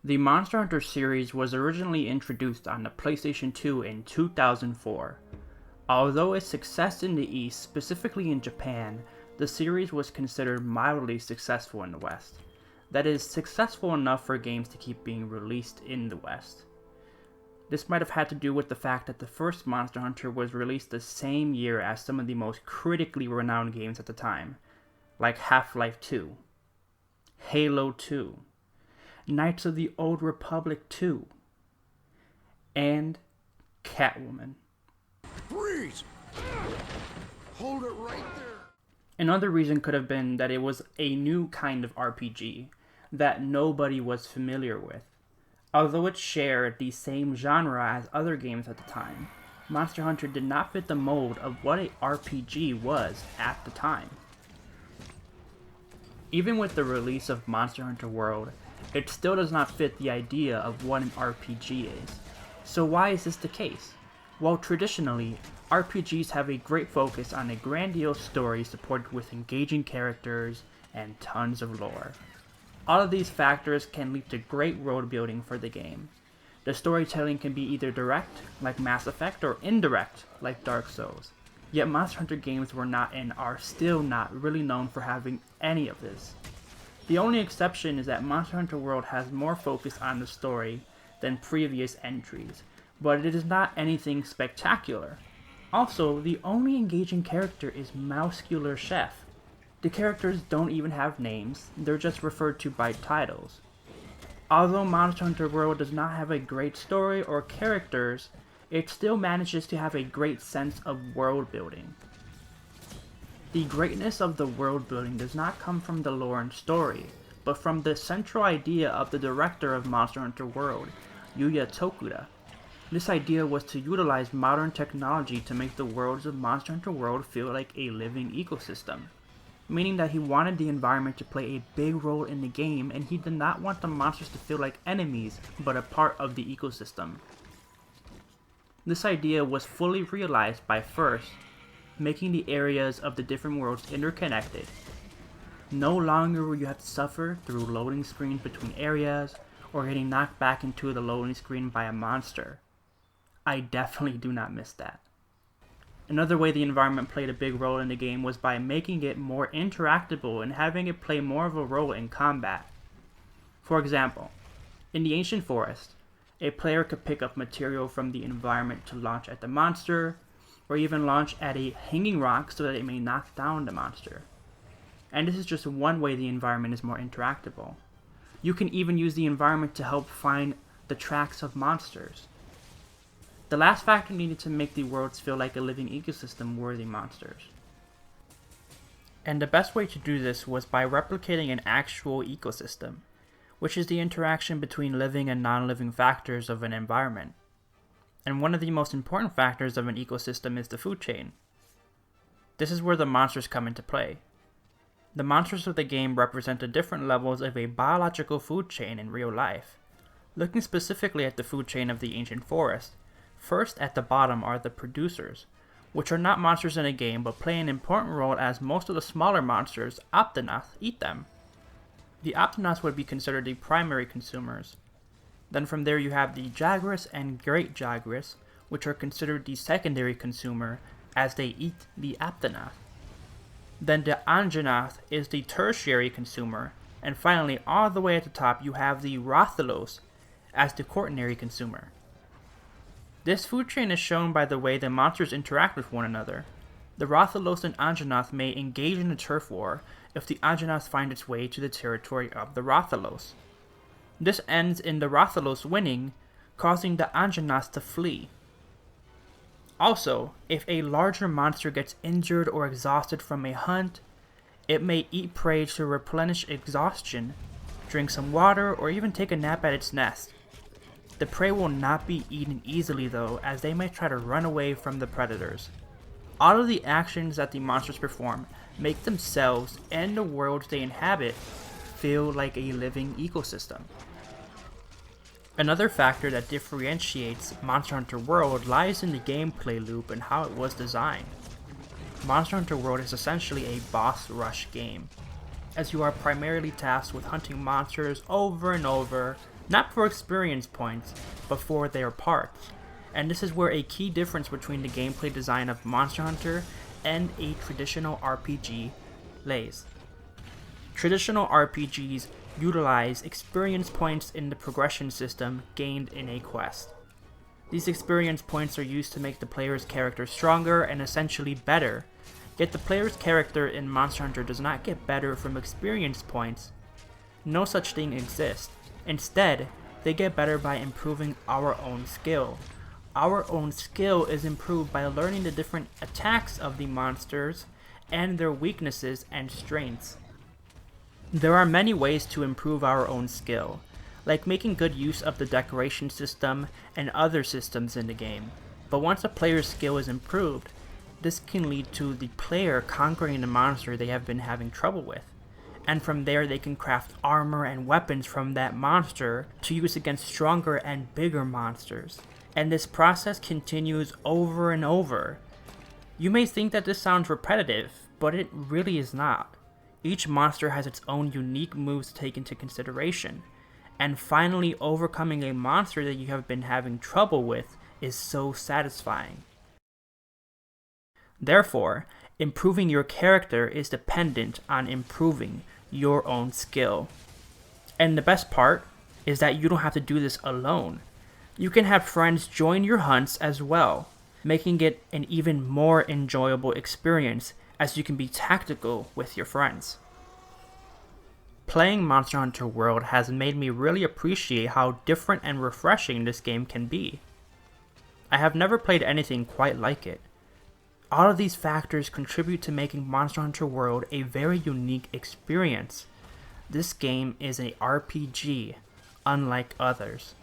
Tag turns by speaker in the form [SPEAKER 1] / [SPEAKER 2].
[SPEAKER 1] The Monster Hunter series was originally introduced on the PlayStation 2 in 2004. Although a success in the East, specifically in Japan, the series was considered mildly successful in the West. That is, successful enough for games to keep being released in the West. This might have had to do with the fact that the first Monster Hunter was released the same year as some of the most critically renowned games at the time, like Half-Life 2, Halo 2, Knights of the Old Republic 2, and Catwoman.
[SPEAKER 2] Freeze! Hold it right there.
[SPEAKER 1] Another reason could have been that it was a new kind of RPG that nobody was familiar with. Although it shared the same genre as other games at the time, Monster Hunter did not fit the mold of what a RPG was at the time. Even with the release of Monster Hunter World, it still does not fit the idea of what an RPG is. So why is this the case? Well, traditionally, RPGs have a great focus on a grandiose story supported with engaging characters and tons of lore. All of these factors can lead to great world building for the game. The storytelling can be either direct, like Mass Effect, or indirect, like Dark Souls. Yet Monster Hunter games were not and are still not really known for having any of this. The only exception is that Monster Hunter World has more focus on the story than previous entries, but it is not anything spectacular. Also, the only engaging character is Muscular Chef. The characters don't even have names, they're just referred to by titles. Although Monster Hunter World does not have a great story or characters, it still manages to have a great sense of world building. The greatness of the world building does not come from the lore and story, but from the central idea of the director of Monster Hunter World, Yuya Tokuda. This idea was to utilize modern technology to make the worlds of Monster Hunter World feel like a living ecosystem, meaning that he wanted the environment to play a big role in the game and he did not want the monsters to feel like enemies, but a part of the ecosystem. This idea was fully realized by first making the areas of the different worlds interconnected. No longer will you have to suffer through loading screens between areas or getting knocked back into the loading screen by a monster. I definitely do not miss that. Another way the environment played a big role in the game was by making it more interactable and having it play more of a role in combat. For example, in the Ancient Forest, a player could pick up material from the environment to launch at the monster, or even launch at a hanging rock so that it may knock down the monster. And this is just one way the environment is more interactable. You can even use the environment to help find the tracks of monsters. The last factor needed to make the worlds feel like a living ecosystem were the monsters. And the best way to do this was by replicating an actual ecosystem, which is the interaction between living and non-living factors of an environment. And one of the most important factors of an ecosystem is the food chain. This is where the monsters come into play. The monsters of the game represent the different levels of a biological food chain in real life. Looking specifically at the food chain of the Ancient Forest, first at the bottom are the producers, which are not monsters in a game but play an important role as most of the smaller monsters, Optonath, eat them. The Optonaths would be considered the primary consumers. Then from there you have the Jagras and Great Jagras, which are considered the secondary consumer as they eat the Optonath. Then the Anjanath is the tertiary consumer, and finally all the way at the top you have the Rathalos as the quaternary consumer. This food chain is shown by the way the monsters interact with one another. The Rathalos and Anjanath may engage in a turf war if the Anjanath finds its way to the territory of the Rathalos. This ends in the Rathalos winning, causing the Anjanath to flee. Also, if a larger monster gets injured or exhausted from a hunt, it may eat prey to replenish exhaustion, drink some water, or even take a nap at its nest. The prey will not be eaten easily though, as they may try to run away from the predators. All of the actions that the monsters perform make themselves and the worlds they inhabit feel like a living ecosystem. Another factor that differentiates Monster Hunter World lies in the gameplay loop and how it was designed. Monster Hunter World is essentially a boss rush game. as you are primarily tasked with hunting monsters over and over, not for experience points, but for their parts. And this is where a key difference between the gameplay design of Monster Hunter and a traditional RPG lays. Traditional RPGs utilize experience points in the progression system gained in a quest. These experience points are used to make the player's character stronger and essentially better, yet the player's character in Monster Hunter does not get better from experience points. No such thing exists. Instead, they get better by improving our own skill. Our own skill is improved by learning the different attacks of the monsters and their weaknesses and strengths. There are many ways to improve our own skill, like making good use of the decoration system and other systems in the game. But once a player's skill is improved, this can lead to the player conquering the monster they have been having trouble with. And from there they can craft armor and weapons from that monster to use against stronger and bigger monsters. And this process continues over and over. You may think that this sounds repetitive, but it really is not. Each monster has its own unique moves to take into consideration, and finally overcoming a monster that you have been having trouble with is so satisfying. Therefore, improving your character is dependent on improving your own skill. And the best part is that you don't have to do this alone. You can have friends join your hunts as well, making it an even more enjoyable experience as you can be tactical with your friends. Playing Monster Hunter World has made me really appreciate how different and refreshing this game can be. I have never played anything quite like it. All of these factors contribute to making Monster Hunter World a very unique experience. This game is an RPG, unlike others.